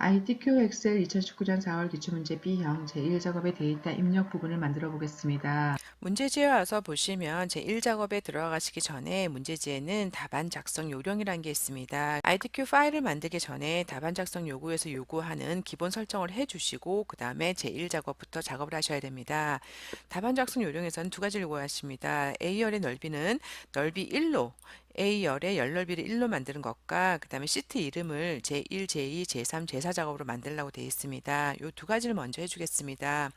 ITQ 엑셀 2019년 4월 기출문제 B형 제1작업의 데이터 입력 부분을 만들어 보겠습니다. 문제지에 와서 보시면 제1작업에 들어가시기 전에 문제지에는 답안 작성 요령이라는 게 있습니다. ITQ 파일을 만들기 전에 답안 작성 요구에서 요구하는 기본 설정을 해주시고 그 다음에 제1작업부터 작업을 하셔야 됩니다. 답안 작성 요령에서는 두 가지를 요구하십니다. A열의 넓이는 넓이 1로 A열의 열넓이를 1로 만드는 것과 그 다음에 시트 이름을 제1, 제2, 제3, 제4 작업으로 만들라고 되어 있습니다. 이 두 가지를 먼저 해주겠습니다.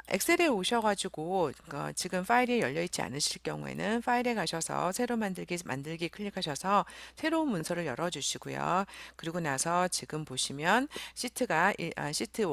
엑셀에 오셔가지고 지금 파일이 열려 있지 않으실 경우에는 파일에 가셔서 새로 만들기 클릭하셔서 새로운 문서를 열어 주시고요. 그리고 나서 지금 보시면 시트 1, 2,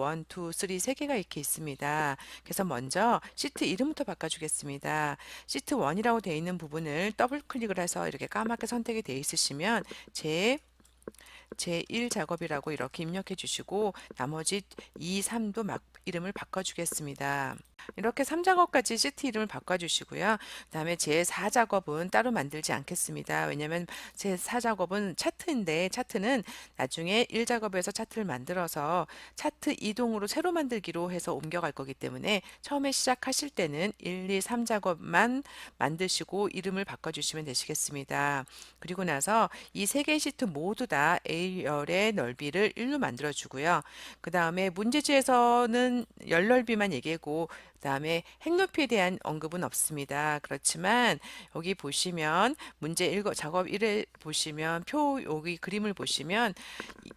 3 세 개가 이렇게 있습니다. 그래서 먼저 시트 이름부터 바꿔주겠습니다. 시트 1이라고 되어 있는 부분을 더블 클릭을 해서 이렇게 까맣게 선택이 되어 있으시면 제1 작업이라고 이렇게 입력해 주시고 나머지 2, 3도 이름을 바꿔주겠습니다. 이렇게 3작업까지 시트 이름을 바꿔주시고요. 그 다음에 제4작업은 따로 만들지 않겠습니다. 왜냐하면 제4작업은 차트인데 차트는 나중에 1작업에서 차트를 만들어서 차트 이동으로 새로 만들기로 해서 옮겨갈 거기 때문에 처음에 시작하실 때는 1, 2, 3작업만 만드시고 이름을 바꿔주시면 되시겠습니다. 그리고 나서 이 세 개의 시트 모두 다 A열의 넓이를 1로 만들어 주고요. 그 다음에 문제지에서는 열 넓이만 얘기고 그 다음에 행 높이에 대한 언급은 없습니다. 그렇지만 여기 보시면 문제 1 작업 1에 보시면 여기 그림을 보시면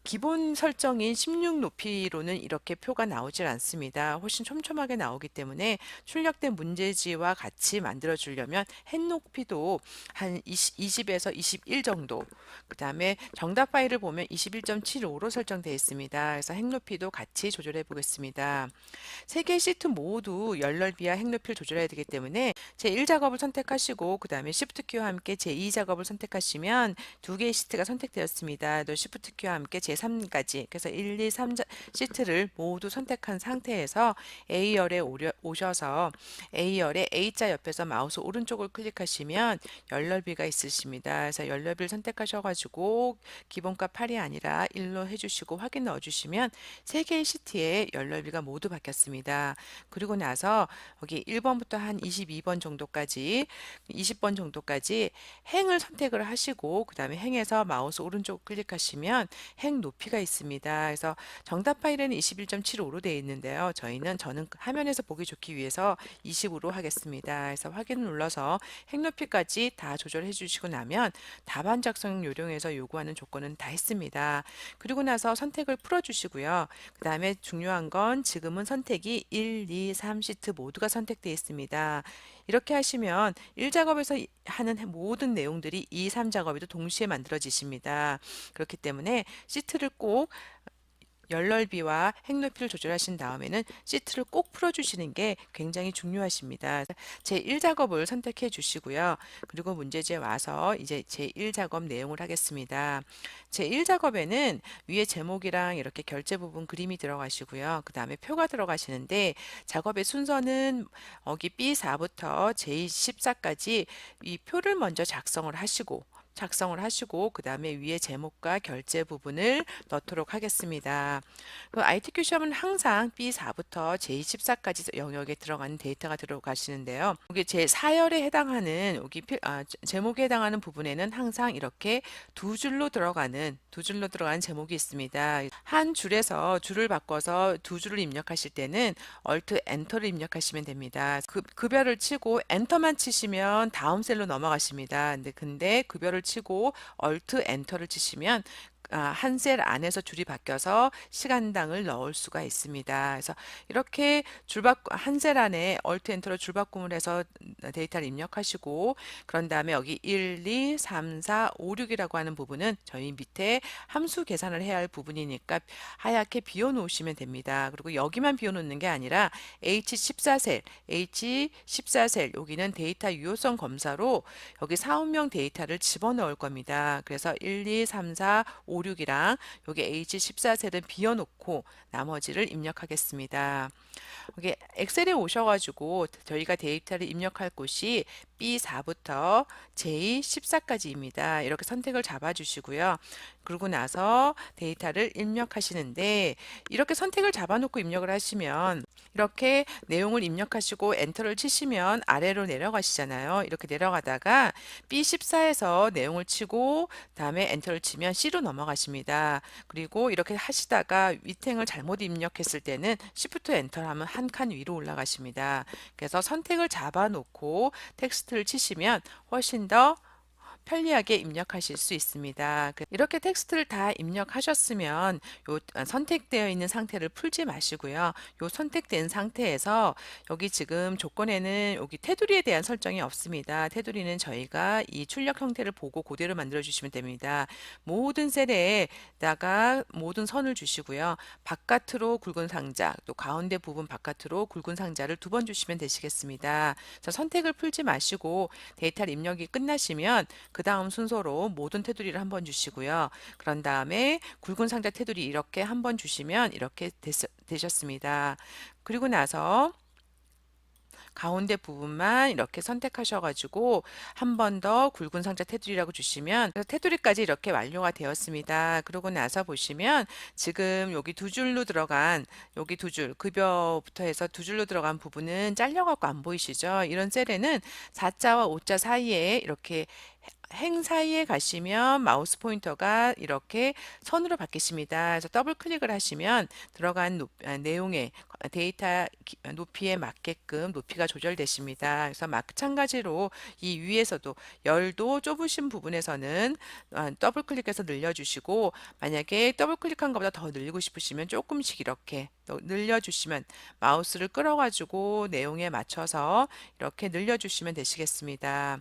기본 설정인 16 높이로는 이렇게 표가 나오질 않습니다. 훨씬 촘촘하게 나오기 때문에 출력된 문제지와 같이 만들어 주려면 행 높이도 한 20에서 21 정도, 그 다음에 정답 파일을 보면 21.75로 설정되어 있습니다. 그래서 행 높이도 같이 조절해 보겠습니다. 세 개의 시트 모두 열넓이와 행높이를 조절해야 되기 때문에 제1작업을 선택하시고 그 다음에 Shift 키와 함께 제2작업을 선택하시면 두 개의 시트가 선택되었습니다. 또 Shift 키와 함께 제3까지 그래서 1, 2, 3 시트를 모두 선택한 상태에서 A열에 오셔서 A열의 A자 옆에서 마우스 오른쪽을 클릭하시면 열넓이가 있으십니다. 그래서 열넓이를 선택하셔가지고 기본값 8이 아니라 1로 해주시고 확인 넣어주시면 세 개의 시트의 열넓이가 모두 바뀌었습니다. 그리고 나서 여기 1번부터 한 22번 정도까지 20번 정도까지 행을 선택을 하시고 그 다음에 행에서 마우스 오른쪽 클릭하시면 행 높이가 있습니다. 그래서 정답 파일에는 21.75로 되어 있는데요. 저는 화면에서 보기 좋기 위해서 20으로 하겠습니다. 그래서 확인을 눌러서 행 높이까지 다 조절해 주시고 나면 답안 작성 요령에서 요구하는 조건은 다 했습니다. 그리고 나서 선택을 풀어 주시고요. 그 다음에 중요한 건 지금은 선택이 1, 2, 3 시트 모두가 선택되어 있습니다. 이렇게 하시면 1작업에서 하는 모든 내용들이 2, 3작업에도 동시에 만들어지십니다. 그렇기 때문에 시트를 꼭 열넓이와 행높이를 조절하신 다음에는 시트를 꼭 풀어주시는 게 굉장히 중요하십니다. 제1작업을 선택해 주시고요. 그리고 문제지에 와서 이제 제1작업 내용을 하겠습니다. 제1작업에는 위에 제목이랑 이렇게 결제 부분 그림이 들어가시고요. 그 다음에 표가 들어가시는데 작업의 순서는 여기 B4부터 J14까지 이 표를 먼저 작성을 하시고 그 다음에 위에 제목과 결제 부분을 넣도록 하겠습니다. 그 ITQ 시험은 항상 B4부터 J14까지 영역에 들어가는 데이터가 들어가시는데요. 여기 제4열에 해당하는 제목에 해당하는 부분에는 항상 이렇게 두 줄로 들어가는 제목이 있습니다. 한 줄에서 줄을 바꿔서 두 줄을 입력하실 때는 Alt Enter를 입력하시면 됩니다. 급여를 치고 엔터만 치시면 다음 셀로 넘어가십니다. 근데 급여를 치고 Alt Enter를 치시면 한 셀 안에서 줄이 바뀌어서 시간당을 넣을 수가 있습니다. 그래서 이렇게 한 셀 안에 Alt Enter로 줄바꿈을 해서 데이터를 입력하시고 그런 다음에 여기 1, 2, 3, 4, 5, 6이라고 하는 부분은 저희 밑에 함수 계산을 해야 할 부분이니까 하얗게 비워놓으시면 됩니다. 그리고 여기만 비워놓는 게 아니라 H14셀 여기는 데이터 유효성 검사로 여기 사업용 데이터를 집어넣을 겁니다. 그래서 1, 2, 3, 4, 5, 6이랑 여기 H14셀은 비워놓고 나머지를 입력하겠습니다. 여기 엑셀에 오셔가지고 저희가 데이터를 입력할 곳이 B4부터 J14까지입니다. 이렇게 선택을 잡아주시고요. 그러고 나서 데이터를 입력하시는데 이렇게 선택을 잡아놓고 입력을 하시면 이렇게 내용을 입력하시고 엔터를 치시면 아래로 내려가시잖아요. 이렇게 내려가다가 B14에서 내용을 치고 다음에 엔터를 치면 C로 넘어가십니다. 그리고 이렇게 하시다가 위탱을 잘못 입력했을 때는 Shift 엔터를 하면 한 칸 위로 올라가십니다. 그래서 선택을 잡아놓고 텍스트를 치시면 훨씬 더 편리하게 입력하실 수 있습니다. 이렇게 텍스트를 다 입력하셨으면 요 선택되어 있는 상태를 풀지 마시고요. 요 선택된 상태에서 여기 지금 조건에는 여기 테두리에 대한 설정이 없습니다. 테두리는 저희가 이 출력 형태를 보고 그대로 만들어 주시면 됩니다. 모든 셀에다가 모든 선을 주시고요. 바깥으로 굵은 상자, 또 가운데 부분 바깥으로 굵은 상자를 2번 주시면 되시겠습니다. 그래서 선택을 풀지 마시고 데이터를 입력이 끝나시면 그 다음 순서로 모든 테두리를 한번 주시고요. 그런 다음에 굵은 상자 테두리 이렇게 한번 주시면 이렇게 되셨습니다. 그리고 나서 가운데 부분만 이렇게 선택하셔가지고 한 번 더 굵은 상자 테두리라고 주시면 테두리까지 이렇게 완료가 되었습니다. 그러고 나서 보시면 지금 여기 2줄로 들어간 여기 2줄 급여부터 해서 2줄로 들어간 부분은 잘려갖고 안 보이시죠? 이런 셀에는 4자와 5자 사이에 이렇게 행 사이에 가시면 마우스 포인터가 이렇게 선으로 바뀌십니다. 그래서 더블 클릭을 하시면 들어간 내용의 데이터 높이에 맞게끔 높이가 조절되십니다. 그래서 마찬가지로 이 위에서도 열도 좁으신 부분에서는 더블 클릭해서 늘려주시고 만약에 더블 클릭한 것보다 더 늘리고 싶으시면 조금씩 이렇게 늘려주시면 마우스를 끌어가지고 내용에 맞춰서 이렇게 늘려주시면 되시겠습니다.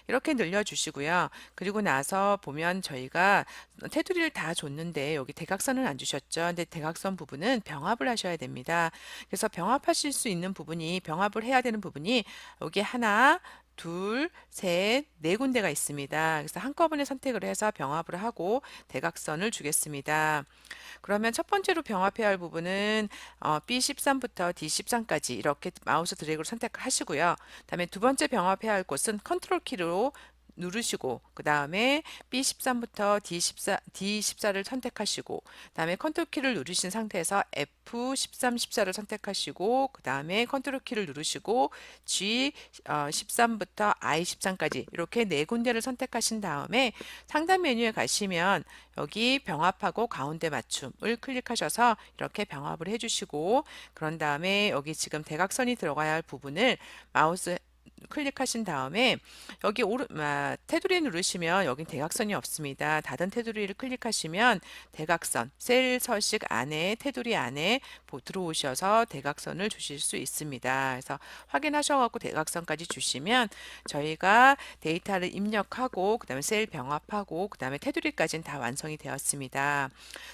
이렇게 늘려주시고요. 그리고 나서 보면 저희가 테두리를 다 줬는데 여기 대각선은 안 주셨죠. 근데 대각선 부분은 병합을 하셔야 됩니다. 그래서 병합하실 수 있는 부분이 병합을 해야 되는 부분이 여기 하나, 둘, 셋, 네 군데가 있습니다. 그래서 한꺼번에 선택을 해서 병합을 하고 대각선을 주겠습니다. 그러면 첫 번째로 병합해야 할 부분은 B13부터 D13까지 이렇게 마우스 드래그로 선택하시고요. 다음에 두 번째 병합해야 할 곳은 컨트롤 키로 누르시고 그 다음에 B13부터 D14를 선택하시고 다음에 컨트롤 키를 누르신 상태에서 F13, 14를 선택하시고 그 다음에 컨트롤 키를 누르시고 G13부터 I13까지 이렇게 네 군데를 선택하신 다음에 상단 메뉴에 가시면 여기 병합하고 가운데 맞춤을 클릭하셔서 이렇게 병합을 해주시고 그런 다음에 여기 지금 대각선이 들어가야 할 부분을 마우스 클릭하신 다음에 여기 테두리 누르시면 여긴 대각선이 없습니다. 닫은 테두리를 클릭하시면 대각선 셀 서식 안에 테두리 안에 들어오셔서 대각선을 주실 수 있습니다. 그래서 확인하셔갖고 대각선까지 주시면 저희가 데이터를 입력하고 그 다음에 셀 병합하고 그 다음에 테두리까지는 다 완성이 되었습니다.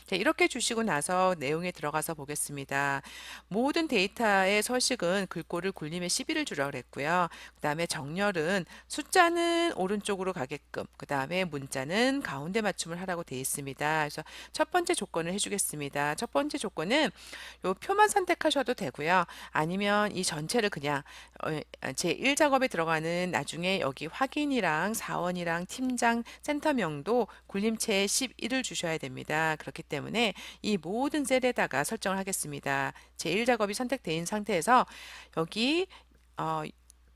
자, 이렇게 주시고 나서 내용에 들어가서 보겠습니다. 모든 데이터의 서식은 글꼴을 굴림의 12를 주라고 그랬고요. 그 다음에 정렬은 숫자는 오른쪽으로 가게끔 그 다음에 문자는 가운데 맞춤을 하라고 되어 있습니다. 그래서 첫 번째 조건을 해주겠습니다. 첫 번째 조건은 요 표만 선택하셔도 되고요. 아니면 이 전체를 그냥 제1 작업에 들어가는 나중에 여기 확인이랑 사원이랑 팀장 센터명도 굴림체에 11을 주셔야 됩니다. 그렇기 때문에 이 모든 셀에다가 설정을 하겠습니다. 제1 작업이 선택되어 있는 상태에서 여기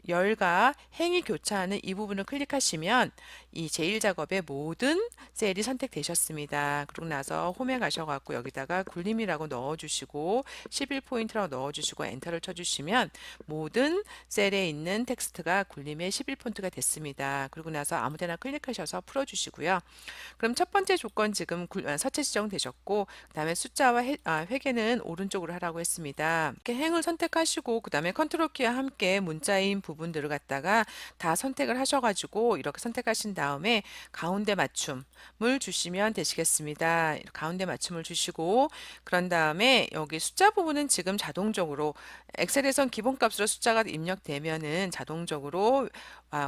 열과 행이 교차하는 이 부분을 클릭하시면 이 제1작업의 모든 셀이 선택되셨습니다. 그러고 나서 홈에 가셔갖고 여기다가 굴림이라고 넣어주시고 11포인트라고 넣어주시고 엔터를 쳐주시면 모든 셀에 있는 텍스트가 굴림의 11폰트가 됐습니다. 그리고 나서 아무데나 클릭하셔서 풀어주시고요. 그럼 첫 번째 조건 지금 서체 지정되셨고 그 다음에 숫자와 회계는 오른쪽으로 하라고 했습니다. 이렇게 행을 선택하시고 그 다음에 컨트롤 키와 함께 문자인 부분들을 갖다가 다 선택을 하셔가지고 이렇게 선택하신 다음에 가운데 맞춤을 주시면 되시겠습니다. 가운데 맞춤을 주시고 그런 다음에 여기 숫자 부분은 지금 자동적으로 엑셀에선 기본값으로 숫자가 입력되면은 자동적으로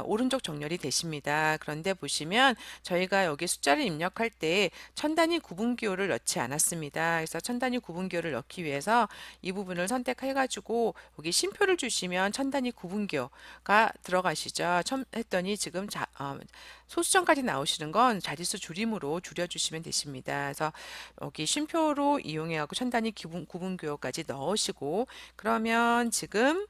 오른쪽 정렬이 되십니다. 그런데 보시면 저희가 여기 숫자를 입력할 때 천 단위 구분 기호를 넣지 않았습니다. 그래서 천 단위 구분 기호를 넣기 위해서 이 부분을 선택해 가지고 여기 쉼표를 주시면 천 단위 구분 기호가 들어가시죠. 했더니 지금 소수점까지 나오시는 건 자릿수 줄임으로 줄여주시면 되십니다. 그래서 여기 쉼표로 이용해 갖고 천 단위 구분 기호까지 넣으시고, 그러면 지금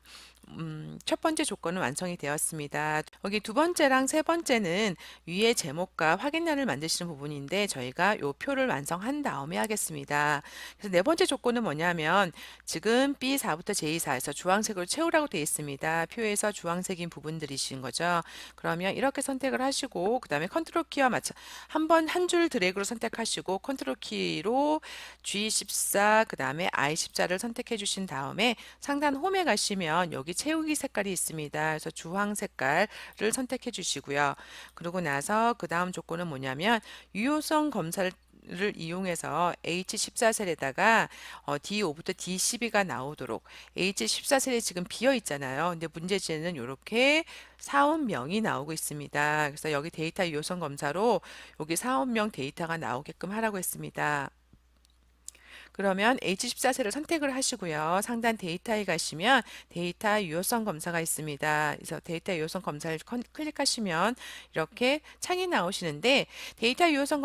첫 번째 조건은 완성이 되었습니다. 여기 두 번째랑 세 번째는 위에 제목과 확인란을 만드시는 부분인데 저희가 이 표를 완성한 다음에 하겠습니다. 그래서 네 번째 조건은 뭐냐면 지금 B4부터 J4에서 주황색으로 채우라고 되어 있습니다. 표에서 주황색인 부분들이신 거죠. 그러면 이렇게 선택을 하시고 그 다음에 컨트롤 키와 맞춰 한 줄 드래그로 선택하시고 컨트롤 키로 G14 그 다음에 I14를 선택해 주신 다음에 상단 홈에 가시면 여기 채우기 색깔이 있습니다. 그래서 주황 색깔을 선택해 주시고요. 그러고 나서 그 다음 조건은 뭐냐면 유효성 검사를 이용해서 H14셀에다가 D5부터 D12가 나오도록 H14셀이 지금 비어 있잖아요. 근데 문제지는 이렇게 사원명이 나오고 있습니다. 그래서 여기 데이터 유효성 검사로 여기 사원명 데이터가 나오게끔 하라고 했습니다. 그러면 H14셀을 선택을 하시고요. 상단 데이터에 가시면 데이터 유효성 검사가 있습니다. 그래서 데이터 유효성 검사를 클릭하시면 이렇게 창이 나오시는데 데이터 유효성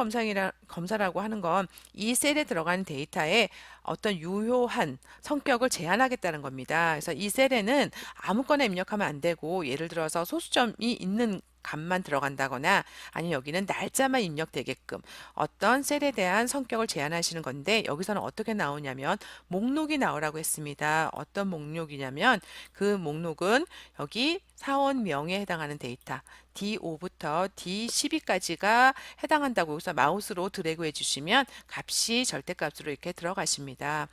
검사라고 하는 건 이 셀에 들어가는 데이터에 어떤 유효한 성격을 제한하겠다는 겁니다. 그래서 이 셀에는 아무거나 입력하면 안 되고 예를 들어서 소수점이 있는 값만 들어간다거나 아니면 여기는 날짜만 입력되게끔 어떤 셀에 대한 성격을 제한하시는 건데 여기서는 어떻게 나오냐면 목록이 나오라고 했습니다. 어떤 목록이냐면 그 목록은 여기 사원명에 해당하는 데이터 D5부터 D12까지가 해당한다고 여기서 마우스로 드래그 해주시면 값이 절대값으로 이렇게 들어가십니다.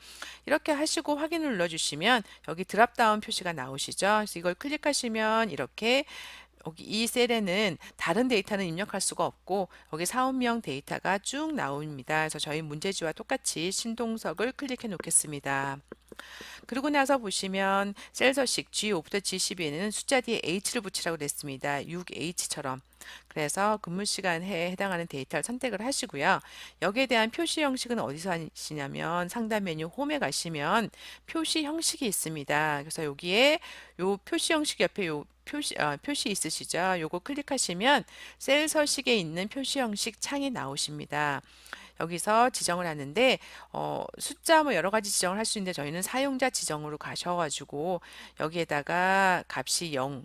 이렇게 하시고 확인을 눌러주시면 여기 드랍다운 표시가 나오시죠. 그래서 이걸 클릭하시면 이렇게 여기 이 셀에는 다른 데이터는 입력할 수가 없고 여기 사원명 데이터가 쭉 나옵니다. 그래서 저희 문제지와 똑같이 신동석을 클릭해 놓겠습니다. 그리고 나서 보시면 셀 서식 G5부터 G12에는 숫자 뒤에 H를 붙이라고 그랬습니다. 6H처럼. 그래서 근무 시간에 해당하는 데이터를 선택을 하시고요. 여기에 대한 표시 형식은 어디서 하시냐면 상단 메뉴 홈에 가시면 표시 형식이 있습니다. 그래서 여기에 요 표시 형식 옆에 요 표시 있으시죠? 요거 클릭하시면 셀 서식에 있는 표시 형식 창이 나오십니다. 여기서 지정을 하는데 숫자 뭐 여러 가지 지정을 할 수 있는데 저희는 사용자 지정으로 가셔가지고 여기에다가 값이 0,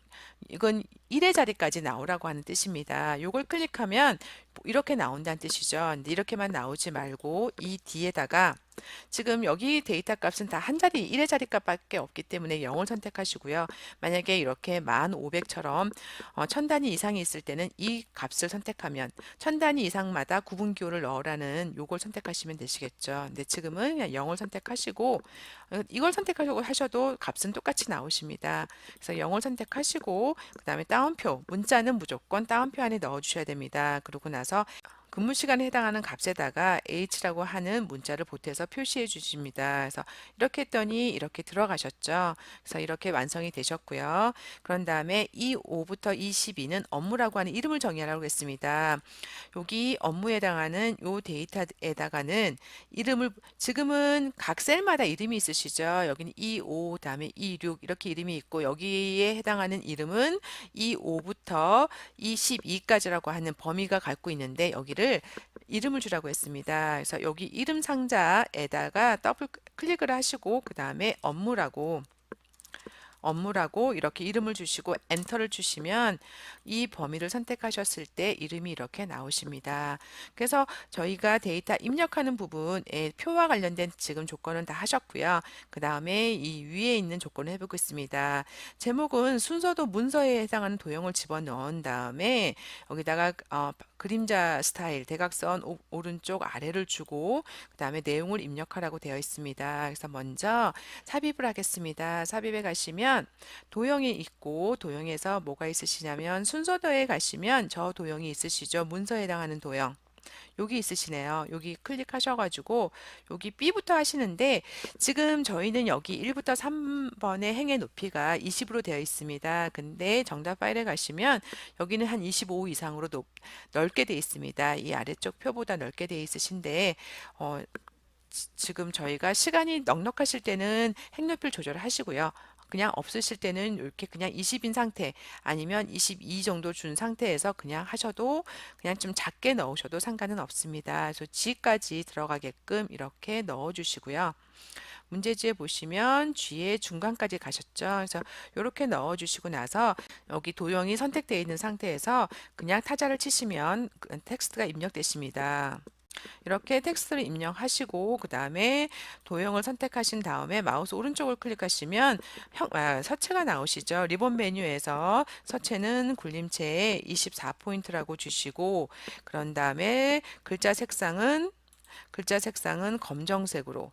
이건 1의 자리까지 나오라고 하는 뜻입니다. 요걸 클릭하면 이렇게 나온다는 뜻이죠. 근데 이렇게만 나오지 말고 이 뒤에다가 지금 여기 데이터 값은 다 한 자리 1의 자리 값밖에 없기 때문에 0을 선택하시고요. 만약에 이렇게 1500처럼 1000단위 이상이 있을 때는 이 값을 선택하면 1000단위 이상마다 구분기호를 넣으라는 요걸 선택하시면 되시겠죠. 근데 지금은 그냥 0을 선택하시고 이걸 선택하려고 하셔도 값은 똑같이 나오십니다. 그래서 0을 선택하시고 그 다음에 따옴표, 문자는 무조건 따옴표 안에 넣어 주셔야 됩니다. 그러고 나서 근무 시간에 해당하는 값에다가 H라고 하는 문자를 보태서 표시해 주십니다. 그래서 이렇게 했더니 이렇게 들어가셨죠. 그래서 이렇게 완성이 되셨고요. 그런 다음에 E5부터 E12는 업무라고 하는 이름을 정의하라고 했습니다. 여기 업무에 해당하는 요 데이터에다가는 이름을 지금은 각 셀마다 이름이 있으시죠. 여기는 E5 다음에 E6 이렇게 이름이 있고 여기에 해당하는 이름은 E5부터 E12까지라고 하는 범위가 갖고 있는데 여기를 이름을 주라고 했습니다. 그래서 여기 이름 상자에다가 더블 클릭을 하시고 그 다음에 업무라고 이렇게 이름을 주시고 엔터를 주시면 이 범위를 선택하셨을 때 이름이 이렇게 나오십니다. 그래서 저희가 데이터 입력하는 부분에 표와 관련된 지금 조건은 다 하셨고요. 그 다음에 이 위에 있는 조건을 해보겠습니다. 제목은 순서도 문서에 해당하는 도형을 집어넣은 다음에 여기다가 그림자 스타일 대각선 오른쪽 아래를 주고 그 다음에 내용을 입력하라고 되어 있습니다. 그래서 먼저 삽입을 하겠습니다. 삽입에 가시면 도형이 있고 도형에서 뭐가 있으시냐면 순서도에 가시면 저 도형이 있으시죠. 문서에 해당하는 도형. 여기 있으시네요. 여기 클릭하셔가지고 여기 B부터 하시는데 지금 저희는 여기 1부터 3번의 행의 높이가 20으로 되어 있습니다. 근데 정답 파일에 가시면 여기는 한 25 이상으로 넓게 되어 있습니다. 이 아래쪽 표보다 넓게 되어 있으신데 지금 저희가 시간이 넉넉하실 때는 행높이를 조절하시고요. 그냥 없으실 때는 이렇게 그냥 20인 상태 아니면 22 정도 준 상태에서 그냥 하셔도 그냥 좀 작게 넣으셔도 상관은 없습니다. 그래서 G까지 들어가게끔 이렇게 넣어 주시고요. 문제지에 보시면 G의 중간까지 가셨죠. 그래서 이렇게 넣어 주시고 나서 여기 도형이 선택되어 있는 상태에서 그냥 타자를 치시면 텍스트가 입력되십니다. 이렇게 텍스트를 입력하시고 그 다음에 도형을 선택하신 다음에 마우스 오른쪽을 클릭하시면 서체가 나오시죠. 리본 메뉴에서 서체는 굴림체에 24포인트라고 주시고 그런 다음에 글자 색상은 검정색으로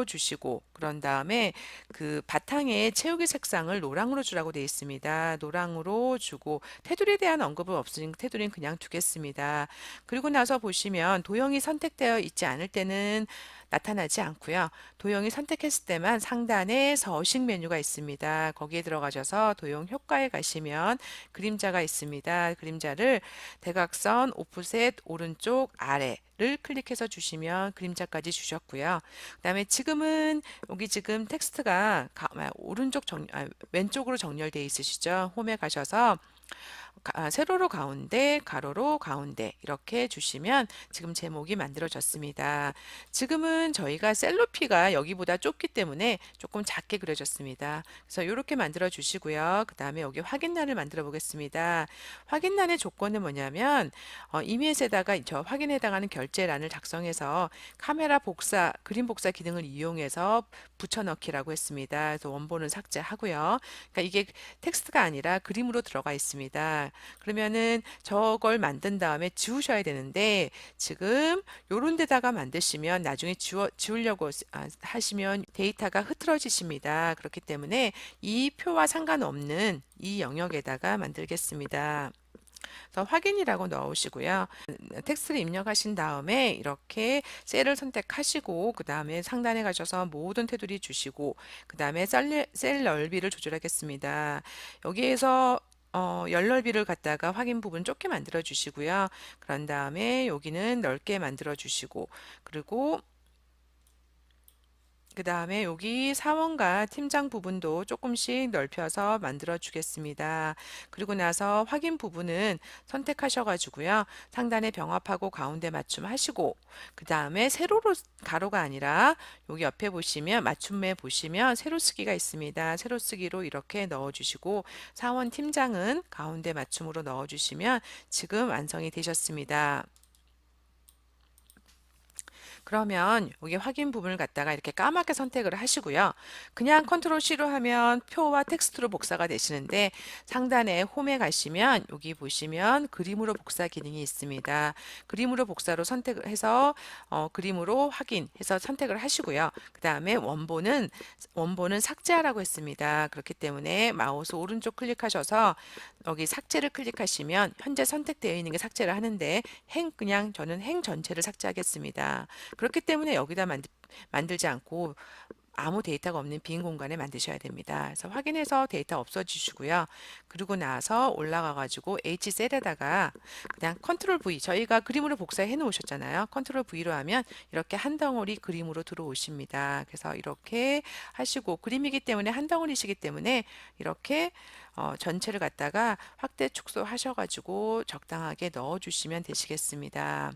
주시고 그런 다음에 그 바탕에 채우기 색상을 노랑으로 주라고 되어 있습니다. 노랑으로 주고 테두리에 대한 언급은 없으니까 테두리는 그냥 두겠습니다. 그리고 나서 보시면 도형이 선택되어 있지 않을 때는 나타나지 않고요. 도형이 선택했을 때만 상단에 서식 메뉴가 있습니다. 거기에 들어가셔서 도형 효과에 가시면 그림자가 있습니다. 그림자를 대각선 오프셋 오른쪽 아래를 클릭해서 주시면 그림자까지 주셨고요. 그 다음에 지금은 여기 지금 텍스트가 왼쪽으로 정렬되어 있으시죠. 홈에 가셔서 세로로 가운데, 가로로 가운데 이렇게 주시면 지금 제목이 만들어졌습니다. 지금은 저희가 셀 높이가 여기보다 좁기 때문에 조금 작게 그려졌습니다. 그래서 이렇게 만들어 주시고요. 그 다음에 여기 확인란을 만들어 보겠습니다. 확인란의 조건은 뭐냐면 이미지에다가 저 확인에 해당하는 결제란을 작성해서 카메라 복사, 그림 복사 기능을 이용해서 붙여넣기라고 했습니다. 그래서 원본은 삭제하고요. 그러니까 이게 텍스트가 아니라 그림으로 들어가 있습니다. 그러면은 저걸 만든 다음에 지우셔야 되는데 지금 요런 데다가 만드시면 나중에 지우려고 하시면 데이터가 흐트러지십니다. 그렇기 때문에 이 표와 상관없는 이 영역에다가 만들겠습니다. 그래서 확인이라고 넣으시고요. 텍스트를 입력하신 다음에 이렇게 셀을 선택하시고 그 다음에 상단에 가셔서 모든 테두리 주시고 그 다음에 셀 넓이를 조절하겠습니다. 여기에서 열 넓이를 갖다가 확인 부분 좁게 만들어 주시고요. 그런 다음에 여기는 넓게 만들어 주시고 그리고 그 다음에 여기 사원과 팀장 부분도 조금씩 넓혀서 만들어 주겠습니다. 그리고 나서 확인 부분은 선택하셔가지고요. 상단에 병합하고 가운데 맞춤 하시고 그 다음에 세로로 가로가 아니라 여기 옆에 보시면 맞춤에 보시면 세로 쓰기가 있습니다. 세로 쓰기로 이렇게 넣어 주시고 사원 팀장은 가운데 맞춤으로 넣어 주시면 지금 완성이 되셨습니다. 그러면 여기 확인 부분을 갖다가 이렇게 까맣게 선택을 하시고요. 그냥 컨트롤 C로 하면 표와 텍스트로 복사가 되시는데 상단에 홈에 가시면 여기 보시면 그림으로 복사 기능이 있습니다. 그림으로 복사로 선택을 해서 그림으로 확인해서 선택을 하시고요. 그 다음에 원본은 삭제하라고 했습니다. 그렇기 때문에 마우스 오른쪽 클릭하셔서 여기 삭제를 클릭하시면 현재 선택되어 있는 게 삭제를 하는데 그냥 저는 행 전체를 삭제하겠습니다. 그렇기 때문에 여기다 만들지 않고 아무 데이터가 없는 빈 공간에 만드셔야 됩니다. 그래서 확인해서 데이터 없어지시고요. 그리고 나서 올라가 가지고 H셀에다가 그냥 컨트롤 V 저희가 그림으로 복사해 놓으셨잖아요. 컨트롤 V로 하면 이렇게 한 덩어리 그림으로 들어오십니다. 그래서 이렇게 하시고 그림이기 때문에 한 덩어리시기 때문에 이렇게 전체를 갖다가 확대 축소 하셔가지고 적당하게 넣어 주시면 되시겠습니다.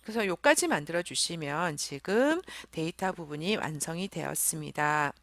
그래서 요까지 만들어 주시면 지금 데이터 부분이 완성이 되었습니다.